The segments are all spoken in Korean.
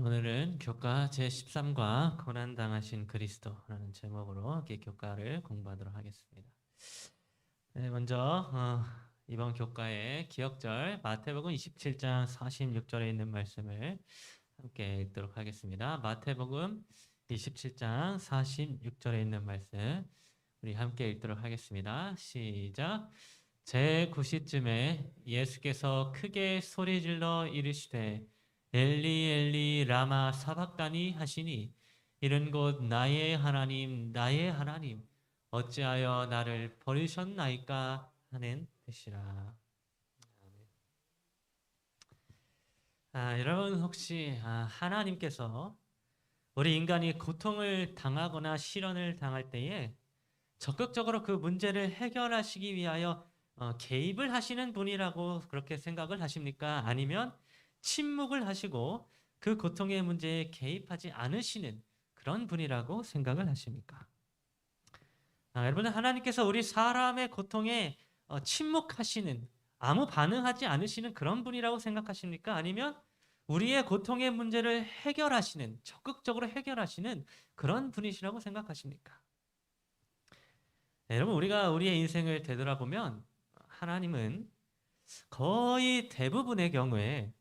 오늘은 교과 제13과 고난당하신 그리스도라는 제목으로 이렇게 교과를 공부하도록 하겠습니다. 네, 먼저 이번 교과의 기억절 마태복음 27장 46절에 있는 말씀을 함께 읽도록 하겠습니다. 마태복음 27장 46절에 있는 말씀 우리 함께 읽도록 하겠습니다. 시작. 제9시쯤에 예수께서 크게 소리질러 이르시되 엘리 엘리 라마 사박다니 하시니 이른 곧 나의 하나님 나의 하나님 어찌하여 나를 버리셨나이까 하는 뜻이라. 여러분 혹시 하나님께서 우리 인간이 고통을 당하거나 시련을 당할 때에 적극적으로 그 문제를 해결하시기 위하여 개입을 하시는 분이라고 그렇게 생각을 하십니까? 아니면 침묵을 하시고 그 고통의 문제에 개입하지 않으시는 그런 분이라고 생각을 하십니까? 여러분, 하나님께서 우리 사람의 고통에 침묵하시는, 아무 반응하지 않으시는 그런 분이라고 생각하십니까? 아니면 우리의 고통의 문제를 해결하시는, 적극적으로 해결하시는 그런 분이시라고 생각하십니까? 네, 여러분, 우리가 우리의 인생을 되돌아보면 하나님은 거의 대부분의 경우에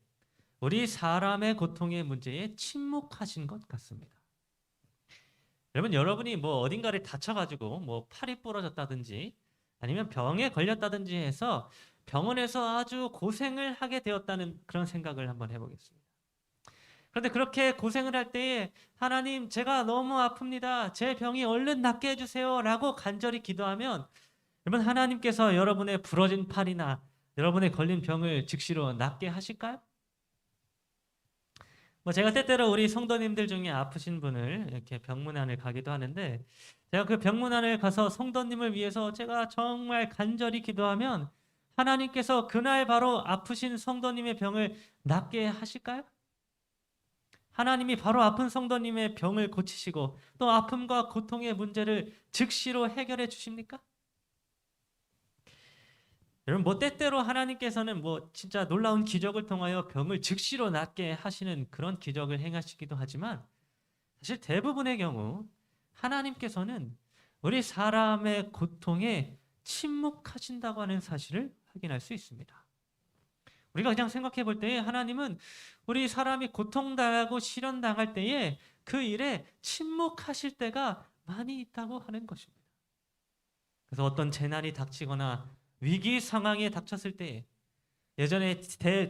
우리 사람의 고통의 문제에 침묵하신 것 같습니다. 여러분이 뭐 어딘가를 다쳐가지고 뭐 팔이 부러졌다든지 아니면 병에 걸렸다든지 해서 병원에서 아주 고생을 하게 되었다는 그런 생각을 한번 해보겠습니다. 그런데 그렇게 고생을 할 때에 하나님 제가 너무 아픕니다. 제 병이 얼른 낫게 해주세요 라고 간절히 기도하면 여러분 하나님께서 여러분의 부러진 팔이나 여러분의 걸린 병을 즉시로 낫게 하실까요? 뭐 제가 때때로 우리 성도님들 중에 아프신 분을 이렇게 병문안을 가기도 하는데 제가 그 병문안을 가서 성도님을 위해서 제가 정말 간절히 기도하면 하나님께서 그날 바로 아프신 성도님의 병을 낫게 하실까요? 하나님이 바로 아픈 성도님의 병을 고치시고 또 아픔과 고통의 문제를 즉시로 해결해 주십니까? 여러분 뭐 때때로 하나님께서는 뭐 진짜 놀라운 기적을 통하여 병을 즉시로 낫게 하시는 그런 기적을 행하시기도 하지만 사실 대부분의 경우 하나님께서는 우리 사람의 고통에 침묵하신다고 하는 사실을 확인할 수 있습니다. 우리가 그냥 생각해 볼 때에 하나님은 우리 사람이 고통당하고 시련당할 때에 그 일에 침묵하실 때가 많이 있다고 하는 것입니다. 그래서 어떤 재난이 닥치거나 위기 상황에 닥쳤을 때 예전에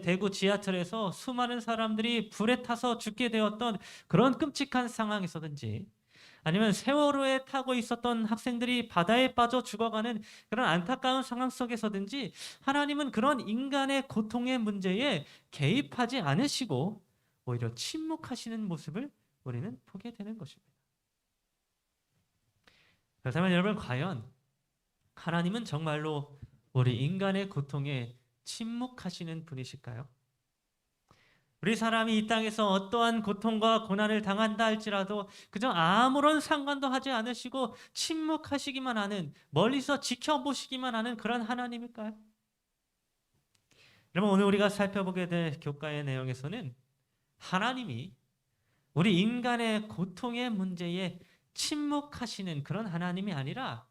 대구 지하철에서 수많은 사람들이 불에 타서 죽게 되었던 그런 끔찍한 상황에서든지 아니면 세월호에 타고 있었던 학생들이 바다에 빠져 죽어가는 그런 안타까운 상황 속에서든지 하나님은 그런 인간의 고통의 문제에 개입하지 않으시고 오히려 침묵하시는 모습을 우리는 보게 되는 것입니다. 그렇다면 여러분 과연 하나님은 정말로 우리 인간의 고통에 침묵하시는 분이실까요? 우리 사람이 이 땅에서 어떠한 고통과 고난을 당한다 할지라도 그저 아무런 상관도 하지 않으시고 침묵하시기만 하는 멀리서 지켜보시기만 하는 그런 하나님일까요? 여러분 오늘 우리가 살펴보게 될 교과의 내용에서는 하나님이 우리 인간의 고통의 문제에 침묵하시는 그런 하나님이 아니라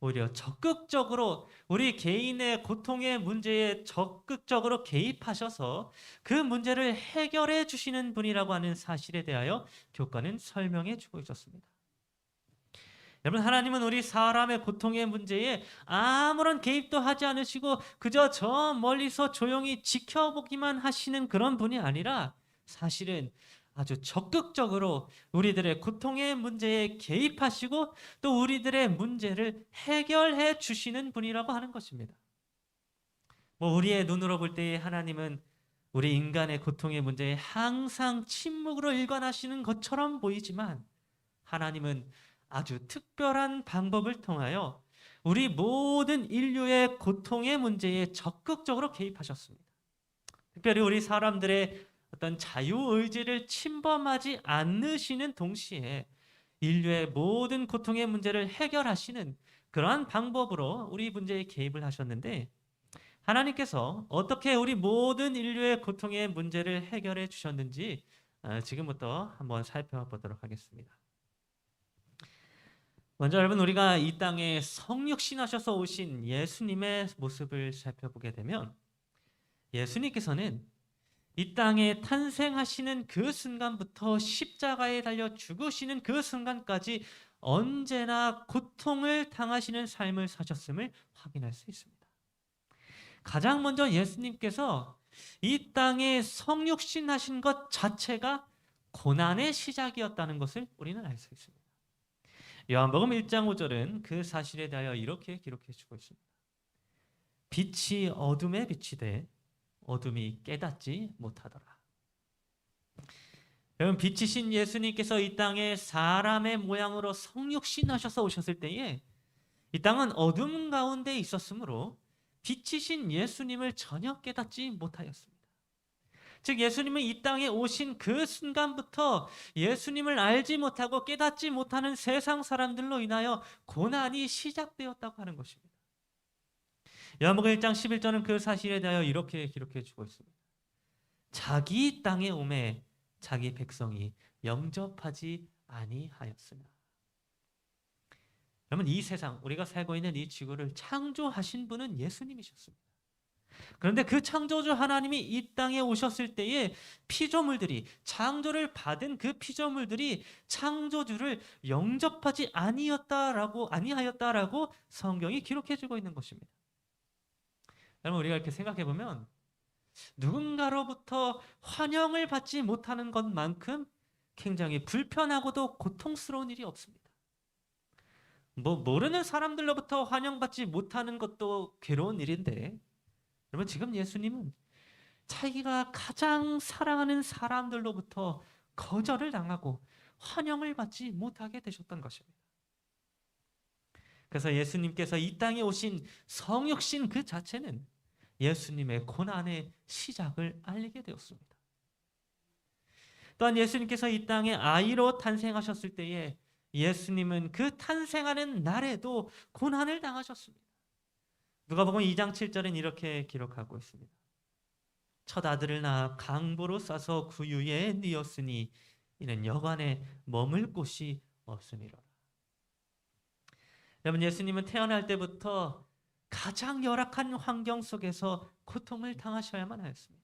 오히려 적극적으로 우리 개인의 고통의 문제에 적극적으로 개입하셔서 그 문제를 해결해 주시는 분이라고 하는 사실에 대하여 교과는 설명해 주고 있었습니다. 여러분 하나님은 우리 사람의 고통의 문제에 아무런 개입도 하지 않으시고 그저 저 멀리서 조용히 지켜보기만 하시는 그런 분이 아니라 사실은 아주 적극적으로 우리들의 고통의 문제에 개입하시고 또 우리들의 문제를 해결해 주시는 분이라고 하는 것입니다. 뭐 우리의 눈으로 볼 때 하나님은 우리 인간의 고통의 문제에 항상 침묵으로 일관하시는 것처럼 보이지만 하나님은 아주 특별한 방법을 통하여 우리 모든 인류의 고통의 문제에 적극적으로 개입하셨습니다. 특별히 우리 사람들의 어떤 자유의지를 침범하지 않으시는 동시에 인류의 모든 고통의 문제를 해결하시는 그러한 방법으로 우리 문제에 개입을 하셨는데 하나님께서 어떻게 우리 모든 인류의 고통의 문제를 해결해 주셨는지 지금부터 한번 살펴보도록 하겠습니다. 먼저 여러분, 우리가 이 땅에 성육신하셔서 오신 예수님의 모습을 살펴보게 되면, 예수님께서는 이 땅에 탄생하시는 그 순간부터 십자가에 달려 죽으시는 그 순간까지 언제나 고통을 당하시는 삶을 사셨음을 확인할 수 있습니다. 가장 먼저 예수님께서 이 땅에 성육신하신 것 자체가 고난의 시작이었다는 것을 우리는 알 수 있습니다. 요한복음 1장 5절은 그 사실에 대하여 이렇게 기록해 주고 있습니다. 빛이 어둠에 비치되 어둠이 깨닫지 못하더라. 여러분, 빛이신 예수님께서 이 땅에 사람의 모양으로 성육신하셔서 오셨을 때에 이 땅은 어둠 가운데 있었으므로 빛이신 예수님을 전혀 깨닫지 못하였습니다. 즉, 예수님은 이 땅에 오신 그 순간부터 예수님을 알지 못하고 깨닫지 못하는 세상 사람들로 인하여 고난이 시작되었다고 하는 것입니다. 요한복음 1장 11절은 그 사실에 대하여 이렇게 기록해 주고 있습니다. 자기 땅에 오매 자기 백성이 영접하지 아니하였으나. 여러분, 이 세상, 우리가 살고 있는 이 지구를 창조하신 분은 예수님이셨습니다. 그런데 그 창조주 하나님이 이 땅에 오셨을 때에 피조물들이, 창조를 받은 그 피조물들이 창조주를 영접하지 아니하였다라고 성경이 기록해 주고 있는 것입니다. 여러분, 우리가 이렇게 생각해 보면 누군가로부터 환영을 받지 못하는 것만큼 굉장히 불편하고도 고통스러운 일이 없습니다. 모르는 사람들로부터 환영받지 못하는 것도 괴로운 일인데, 여러분, 지금 예수님은 자기가 가장 사랑하는 사람들로부터 거절을 당하고 환영을 받지 못하게 되셨던 것입니다. 그래서 예수님께서 이 땅에 오신 성육신 그 자체는 예수님의 고난의 시작을 알리게 되었습니다. 또한 예수님께서 이 땅에 아이로 탄생하셨을 때에 예수님은 그 탄생하는 날에도 고난을 당하셨습니다. 누가복음 2장 7절은 이렇게 기록하고 있습니다. 첫 아들을 낳아 강보로 싸서 구유에 뉘었으니 이는 여관에 머물 곳이 없음이로라. 여러분, 예수님은 태어날 때부터 가장 열악한 환경 속에서 고통을 당하셔야만 하였습니다.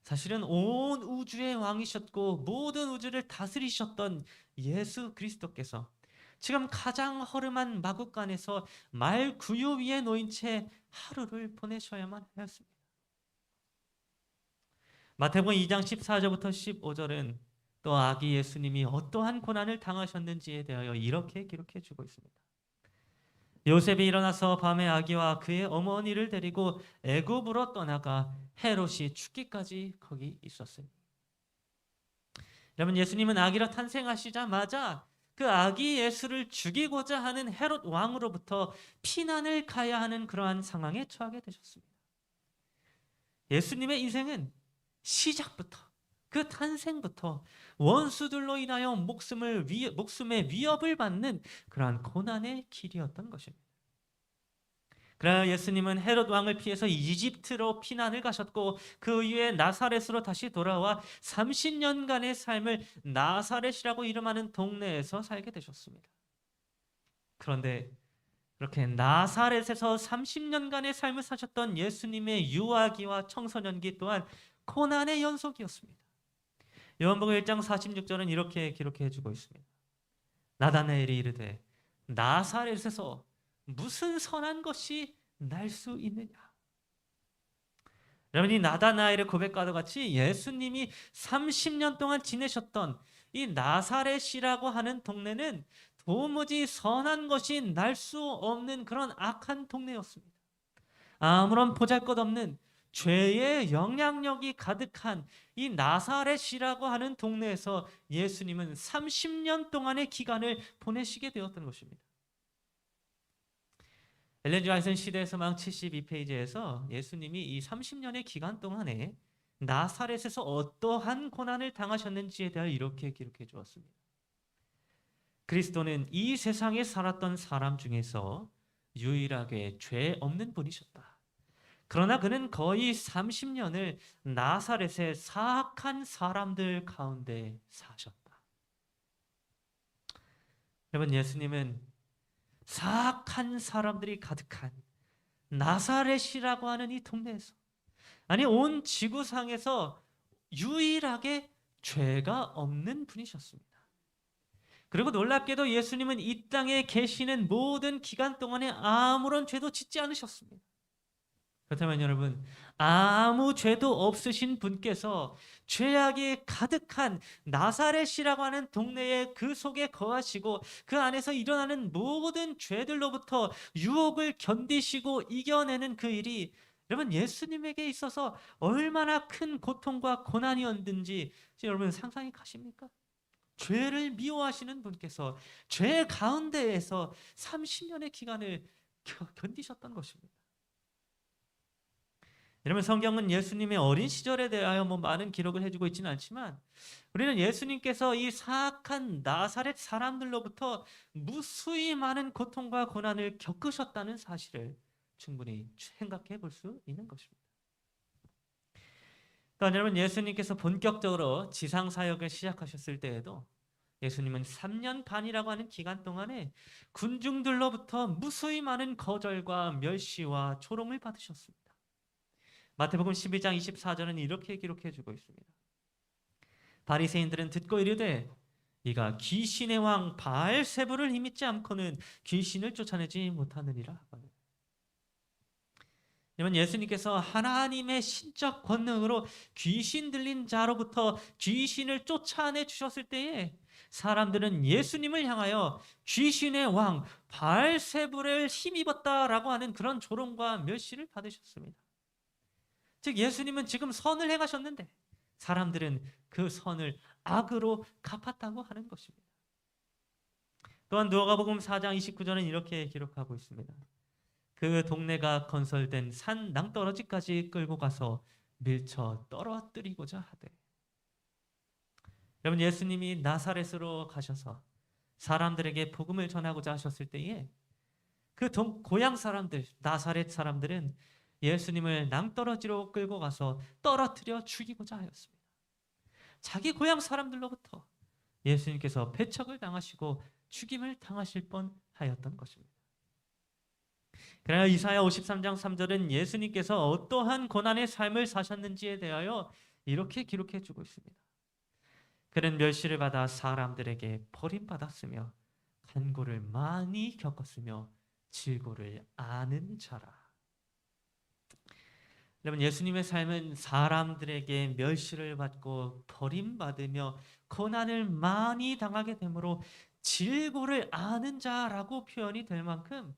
사실은 온 우주의 왕이셨고 모든 우주를 다스리셨던 예수 그리스도께서 지금 가장 허름한 마구간에서 말 구유 위에 놓인 채 하루를 보내셔야만 하였습니다. 마태복음 2장 14절부터 15절은 또 아기 예수님이 어떠한 고난을 당하셨는지에 대하여 이렇게 기록해 주고 있습니다. 요셉이 일어나서 밤에 아기와 그의 어머니를 데리고 애굽으로 떠나가 헤롯이 죽기까지 거기 있었으니. 여러분, 예수님은 아기로 탄생하시자마자 그 아기 예수를 죽이고자 하는 헤롯 왕으로부터 피난을 가야 하는 그러한 상황에 처하게 되셨습니다. 예수님의 인생은 시작부터, 그 탄생부터 원수들로 인하여 목숨의 위협을 받는 그러한 고난의 길이었던 것입니다. 그러나 예수님은 헤롯 왕을 피해서 이집트로 피난을 가셨고 그 이후에 나사렛으로 다시 돌아와 30년간의 삶을 나사렛이라고 이름하는 동네에서 살게 되셨습니다. 그런데 그렇게 나사렛에서 30년간의 삶을 사셨던 예수님의 유아기와 청소년기 또한 고난의 연속이었습니다. 요한복음 1장 46절은 이렇게 기록해 주고 있습니다. 나다나엘이 이르되 나사렛에서 무슨 선한 것이 날 수 있느냐. 여러분, 이 나다나엘의 고백과도 같이 예수님이 30년 동안 지내셨던 이 나사렛이라고 하는 동네는 도무지 선한 것이 날 수 없는 그런 악한 동네였습니다. 아무런 보잘것없는 죄의 영향력이 가득한 이 나사렛이라고 하는 동네에서 예수님은 30년 동안의 기간을 보내시게 되었던 것입니다. 엘렌 지 화이트는 시대의 소망 72페이지에서 예수님이 이 30년의 기간 동안에 나사렛에서 어떠한 고난을 당하셨는지에 대해 이렇게 기록해 주었습니다. 그리스도는 이 세상에 살았던 사람 중에서 유일하게 죄 없는 분이셨다. 그러나 그는 거의 30년을 나사렛의 사악한 사람들 가운데 사셨다. 여러분, 예수님은 사악한 사람들이 가득한 나사렛이라고 하는 이 동네에서, 아니 온 지구상에서 유일하게 죄가 없는 분이셨습니다. 그리고 놀랍게도 예수님은 이 땅에 계시는 모든 기간 동안에 아무런 죄도 짓지 않으셨습니다. 그렇다면 여러분, 아무 죄도 없으신 분께서 죄악이 가득한 나사렛이라고 하는 동네에 그 속에 거하시고 그 안에서 일어나는 모든 죄들로부터 유혹을 견디시고 이겨내는 그 일이 여러분, 예수님에게 있어서 얼마나 큰 고통과 고난이었는지 여러분 상상이 가십니까? 죄를 미워하시는 분께서 죄 가운데에서 30년의 기간을 견디셨던 것입니다. 여러분, 성경은 예수님의 어린 시절에 대하여 많은 기록을 해주고 있지는 않지만 우리는 예수님께서 이 사악한 나사렛 사람들로부터 무수히 많은 고통과 고난을 겪으셨다는 사실을 충분히 생각해 볼 수 있는 것입니다. 또한 여러분, 예수님께서 본격적으로 지상 사역을 시작하셨을 때에도 예수님은 3년 반이라고 하는 기간 동안에 군중들로부터 무수히 많은 거절과 멸시와 조롱을 받으셨습니다. 마태복음 12장 24절은 이렇게 기록해 주고 있습니다. 바리새인들은 듣고 이르되 이가 귀신의 왕 바알세불을 힘입지 않고는 귀신을 쫓아내지 못하느니라. 여러분, 예수님께서 하나님의 신적 권능으로 귀신 들린 자로부터 귀신을 쫓아내 주셨을 때에 사람들은 예수님을 향하여 귀신의 왕 바알세불을 힘입었다라고 하는 그런 조롱과 멸시를 받으셨습니다. 즉 예수님은 지금 선을 행하셨는데 사람들은 그 선을 악으로 갚았다고 하는 것입니다. 또한 누가복음 4장 29절은 이렇게 기록하고 있습니다. 그 동네가 건설된 산 낭떠러지까지 끌고 가서 밀쳐 떨어뜨리고자 하되. 여러분, 예수님이 나사렛으로 가셔서 사람들에게 복음을 전하고자 하셨을 때에 그 고향 사람들, 나사렛 사람들은 예수님을 낭떠러지로 끌고 가서 떨어뜨려 죽이고자 하였습니다. 자기 고향 사람들로부터 예수님께서 배척을 당하시고 죽임을 당하실 뻔하였던 것입니다. 그러나 이사야 53장 3절은 예수님께서 어떠한 고난의 삶을 사셨는지에 대하여 이렇게 기록해 주고 있습니다. 그는 멸시를 받아 사람들에게 버림받았으며 간고를 많이 겪었으며 질고를 아는 자라. 여러분, 예수님의 삶은 사람들에게 멸시를 받고 버림받으며 고난을 많이 당하게 되므로 질고를 아는 자라고 표현이 될 만큼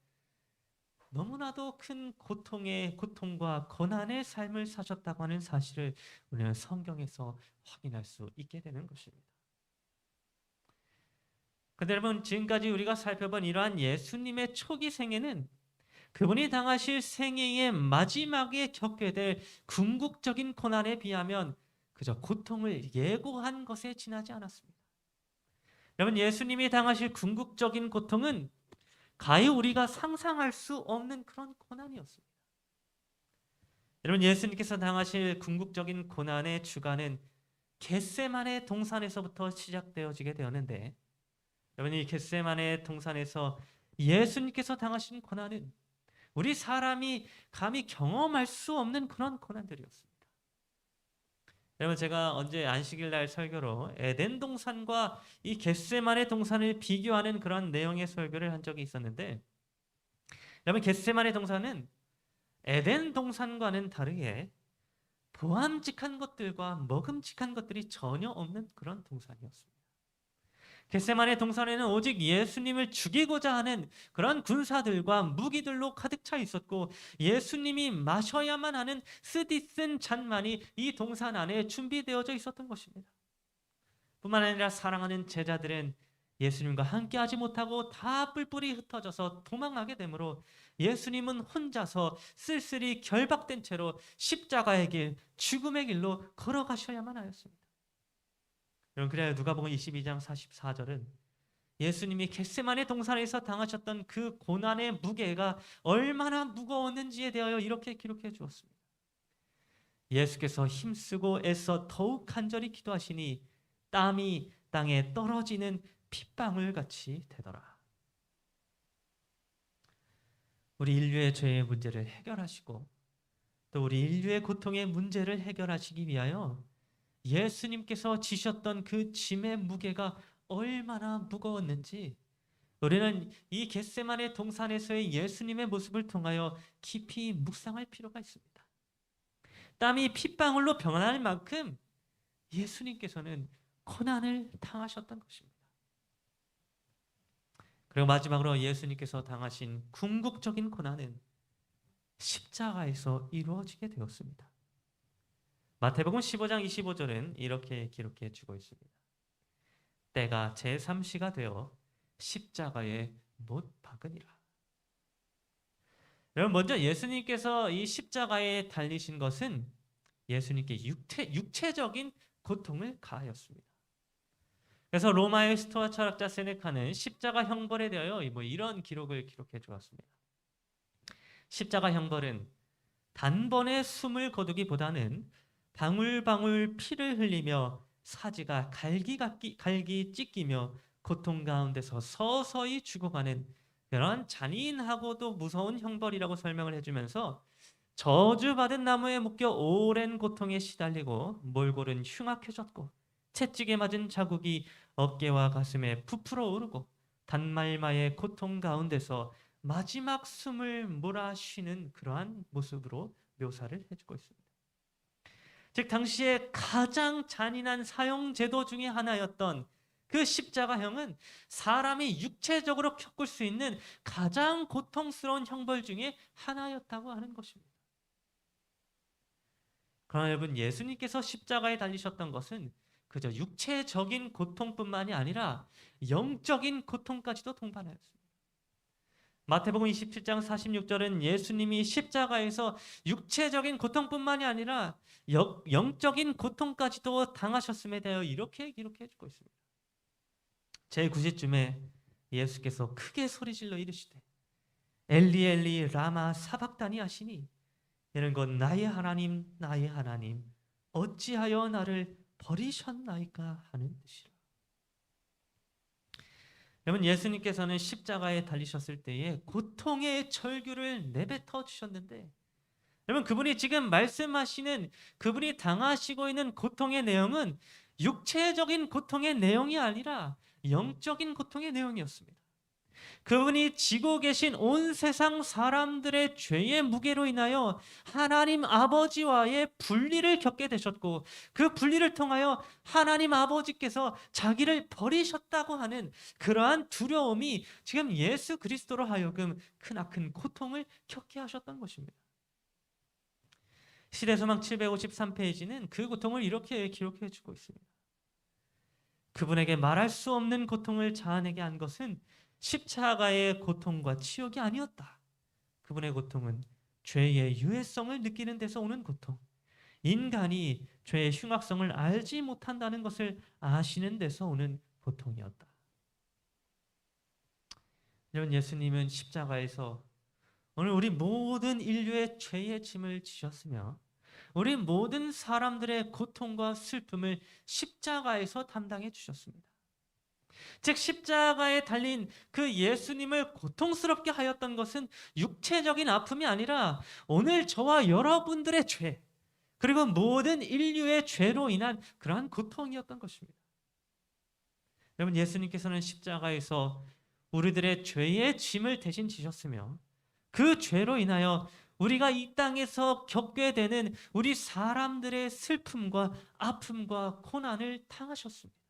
너무나도 큰 고통과 고난의 삶을 사셨다고 하는 사실을 우리는 성경에서 확인할 수 있게 되는 것입니다. 그런데 여러분, 지금까지 우리가 살펴본 이러한 예수님의 초기 생애는 그분이 당하실 생애의 마지막에 겪게 될 궁극적인 고난에 비하면 그저 고통을 예고한 것에 지나지 않았습니다. 여러분, 예수님이 당하실 궁극적인 고통은 가히 우리가 상상할 수 없는 그런 고난이었습니다. 여러분, 예수님께서 당하실 궁극적인 고난의 주관은 겟세마네 동산에서부터 시작되어지게 되었는데, 여러분, 이 겟세마네 동산에서 예수님께서 당하신 고난은 우리 사람이 감히 경험할 수 없는 그런 고난들이었습니다. 여러분, 제가 언제 안식일 날 설교로 에덴 동산과 이 겟세마네 동산을 비교하는 그런 내용의 설교를 한 적이 있었는데, 여러분, 겟세마네 동산은 에덴 동산과는 다르게 보암직한 것들과 먹음직한 것들이 전혀 없는 그런 동산이었습니다. 겟세마네 동산에는 오직 예수님을 죽이고자 하는 그런 군사들과 무기들로 가득 차 있었고 예수님이 마셔야만 하는 쓰디쓴 잔만이 이 동산 안에 준비되어져 있었던 것입니다. 뿐만 아니라 사랑하는 제자들은 예수님과 함께하지 못하고 다 뿔뿔이 흩어져서 도망하게 되므로 예수님은 혼자서 쓸쓸히 결박된 채로 십자가의 길, 죽음의 길로 걸어가셔야만 하였습니다. 여러분, 그래야 누가복음 22장 44절은 예수님이 겟세마네 동산에서 당하셨던 그 고난의 무게가 얼마나 무거웠는지에 대하여 이렇게 기록해 주었습니다. 예수께서 힘쓰고 애써 더욱 간절히 기도하시니 땀이 땅에 떨어지는 핏방울 같이 되더라. 우리 인류의 죄의 문제를 해결하시고 또 우리 인류의 고통의 문제를 해결하시기 위하여 예수님께서 지셨던 그 짐의 무게가 얼마나 무거웠는지 우리는 이 겟세마네 동산에서의 예수님의 모습을 통하여 깊이 묵상할 필요가 있습니다. 땀이 핏방울로 변할 만큼 예수님께서는 고난을 당하셨던 것입니다. 그리고 마지막으로 예수님께서 당하신 궁극적인 고난은 십자가에서 이루어지게 되었습니다. 마태복음 15장 25절은 이렇게 기록해 주고 있습니다. 때가 제3시가 되어 십자가에 못 박으니라. 여러분, 먼저 예수님께서 이 십자가에 달리신 것은 예수님께 육체적인 고통을 가하였습니다. 그래서 로마의 스토아 철학자 세네카는 십자가 형벌에 대하여 이런 기록을 기록해 주었습니다. 십자가 형벌은 단번에 숨을 거두기보다는 방울방울 피를 흘리며 사지가 갈기 찢기며 고통 가운데서 서서히 죽어가는 그런 잔인하고도 무서운 형벌이라고 설명을 해주면서 저주받은 나무에 묶여 오랜 고통에 시달리고 몰골은 흉악해졌고 채찍에 맞은 자국이 어깨와 가슴에 부풀어 오르고 단말마의 고통 가운데서 마지막 숨을 몰아쉬는 그러한 모습으로 묘사를 해주고 있습니다. 즉 당시에 가장 잔인한 사형 제도 중에 하나였던 그 십자가형은 사람이 육체적으로 겪을 수 있는 가장 고통스러운 형벌 중에 하나였다고 하는 것입니다. 그러나 여러분, 예수님께서 십자가에 달리셨던 것은 그저 육체적인 고통뿐만이 아니라 영적인 고통까지도 동반하였습니다. 마태복음 27장 46절은 예수님이 십자가에서 육체적인 고통뿐만이 아니라 영적인 고통까지도 당하셨음에 대하여 이렇게 기록해 주고 있습니다. 제9節쯤에 예수께서 크게 소리질러 이르시되 엘리 엘리 라마 사박다니 하시니 이는 곧 나의 하나님 나의 하나님 어찌하여 나를 버리셨나이까 하는 뜻이라. 여러분, 예수님께서는 십자가에 달리셨을 때에 고통의 절규를 내뱉어 주셨는데 여러분, 그분이 지금 말씀하시는 그분이 당하시고 있는 고통의 내용은 육체적인 고통의 내용이 아니라 영적인 고통의 내용이었습니다. 그분이 지고 계신 온 세상 사람들의 죄의 무게로 인하여 하나님 아버지와의 분리를 겪게 되셨고 그 분리를 통하여 하나님 아버지께서 자기를 버리셨다고 하는 그러한 두려움이 지금 예수 그리스도로 하여금 크나큰 고통을 겪게 하셨던 것입니다. 시대소망 753페이지는 그 고통을 이렇게 기록해 주고 있습니다. 그분에게 말할 수 없는 고통을 자아내게 한 것은 십자가의 고통과 치욕이 아니었다. 그분의 고통은 죄의 유해성을 느끼는 데서 오는 고통, 인간이 죄의 흉악성을 알지 못한다는 것을 아시는 데서 오는 고통이었다. 여러분, 예수님은 십자가에서 오늘 우리 모든 인류의 죄의 짐을 지셨으며 우리 모든 사람들의 고통과 슬픔을 십자가에서 담당해 주셨습니다. 즉 십자가에 달린 그 예수님을 고통스럽게 하였던 것은 육체적인 아픔이 아니라 오늘 저와 여러분들의 죄 그리고 모든 인류의 죄로 인한 그러한 고통이었던 것입니다. 여러분, 예수님께서는 십자가에서 우리들의 죄의 짐을 대신 지셨으며 그 죄로 인하여 우리가 이 땅에서 겪게 되는 우리 사람들의 슬픔과 아픔과 고난을 당하셨습니다.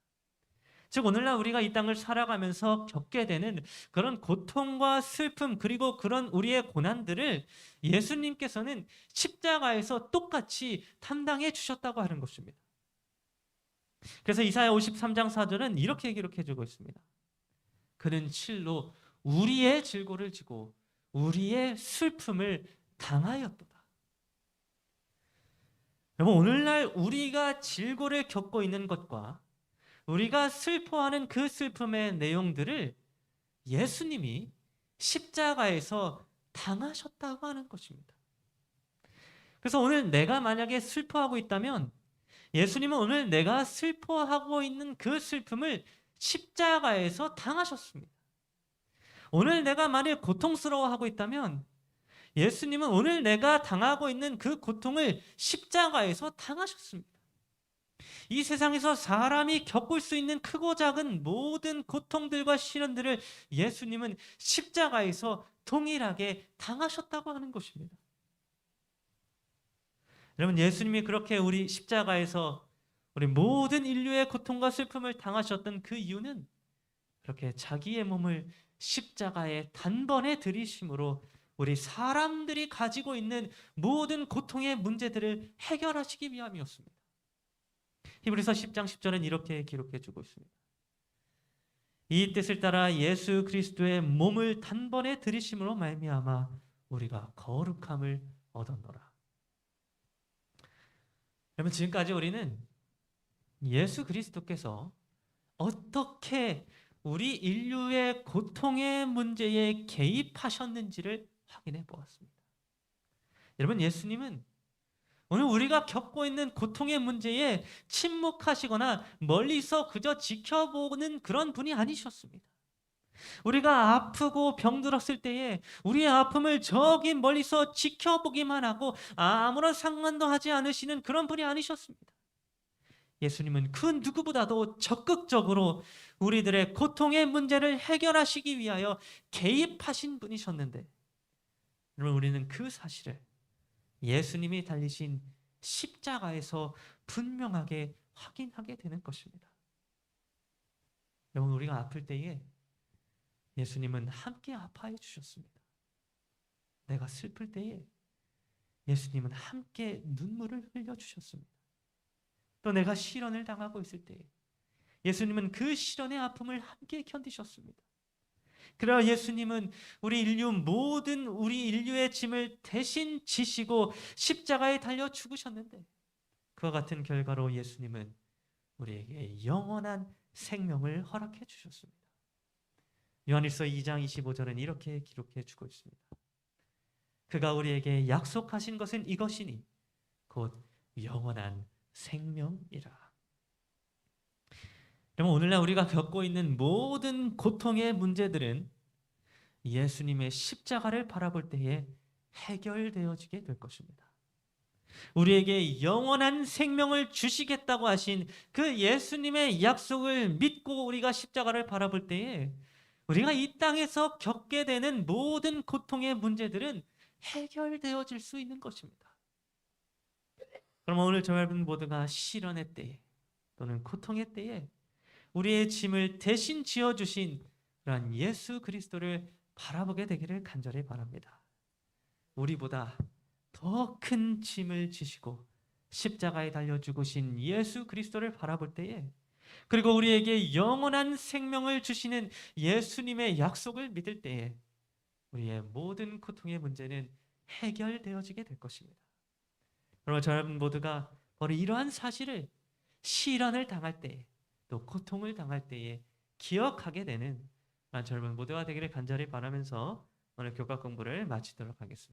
즉 오늘날 우리가 이 땅을 살아가면서 겪게 되는 그런 고통과 슬픔 그리고 그런 우리의 고난들을 예수님께서는 십자가에서 똑같이 담당해 주셨다고 하는 것입니다. 그래서 이사야 53장 4절은 이렇게 기록해 주고 있습니다. 그는 실로 우리의 질고를 지고 우리의 슬픔을 당하였도다. 여러분, 오늘날 우리가 질고를 겪고 있는 것과 우리가 슬퍼하는 그 슬픔의 내용들을 예수님이 십자가에서 당하셨다고 하는 것입니다. 그래서 오늘 내가 만약에 슬퍼하고 있다면 예수님은 오늘 내가 슬퍼하고 있는 그 슬픔을 십자가에서 당하셨습니다. 오늘 내가 만약 고통스러워하고 있다면 예수님은 오늘 내가 당하고 있는 그 고통을 십자가에서 당하셨습니다. 이 세상에서 사람이 겪을 수 있는 크고 작은 모든 고통들과 시련들을 예수님은 십자가에서 동일하게 당하셨다고 하는 것입니다. 여러분, 예수님이 그렇게 우리 십자가에서 우리 모든 인류의 고통과 슬픔을 당하셨던 그 이유는 그렇게 자기의 몸을 십자가에 단번에 들이심으로 우리 사람들이 가지고 있는 모든 고통의 문제들을 해결하시기 위함이었습니다. 히브리서 10장 10절은 이렇게 기록해 주고 있습니다. 이 뜻을 따라 예수 그리스도의 몸을 단번에 들이심으로 말미암아 우리가 거룩함을 얻었노라. 여러분, 지금까지 우리는 예수 그리스도께서 어떻게 우리 인류의 고통의 문제에 개입하셨는지를 확인해 보았습니다. 여러분, 예수님은 오늘 우리가 겪고 있는 고통의 문제에 침묵하시거나 멀리서 그저 지켜보는 그런 분이 아니셨습니다. 우리가 아프고 병들었을 때에 우리의 아픔을 저기 멀리서 지켜보기만 하고 아무런 상관도 하지 않으시는 그런 분이 아니셨습니다. 예수님은 그 누구보다도 적극적으로 우리들의 고통의 문제를 해결하시기 위하여 개입하신 분이셨는데, 여러분, 우리는 그 사실을 예수님이 달리신 십자가에서 분명하게 확인하게 되는 것입니다. 여러분, 우리가 아플 때에 예수님은 함께 아파해 주셨습니다. 내가 슬플 때에 예수님은 함께 눈물을 흘려 주셨습니다. 또 내가 시련을 당하고 있을 때에 예수님은 그 시련의 아픔을 함께 견디셨습니다. 그러나 예수님은 우리 인류의 짐을 대신 지시고 십자가에 달려 죽으셨는데, 그와 같은 결과로 예수님은 우리에게 영원한 생명을 허락해 주셨습니다. 요한일서 2장 25절은 이렇게 기록해 주고 있습니다. 그가 우리에게 약속하신 것은 이것이니 곧 영원한 생명이라. 그러면 오늘날 우리가 겪고 있는 모든 고통의 문제들은 예수님의 십자가를 바라볼 때에 해결되어지게 될 것입니다. 우리에게 영원한 생명을 주시겠다고 하신 그 예수님의 약속을 믿고 우리가 십자가를 바라볼 때에 우리가 이 땅에서 겪게 되는 모든 고통의 문제들은 해결되어질 수 있는 것입니다. 그럼 오늘 저 여러분 모두가 시련의 때에 또는 고통의 때에 우리의 짐을 대신 지어주신 그런 예수 그리스도를 바라보게 되기를 간절히 바랍니다. 우리보다 더 큰 짐을 지시고 십자가에 달려 죽으신 예수 그리스도를 바라볼 때에, 그리고 우리에게 영원한 생명을 주시는 예수님의 약속을 믿을 때에 우리의 모든 고통의 문제는 해결되어지게 될 것입니다. 여러분, 저 여러분 모두가 바로 이러한 사실을 시련을 당할 때에 또 고통을 당할 때에 기억하게 되는 저 여러분 모두가 되기를 간절히 바라면서 오늘 교과 공부를 마치도록 하겠습니다.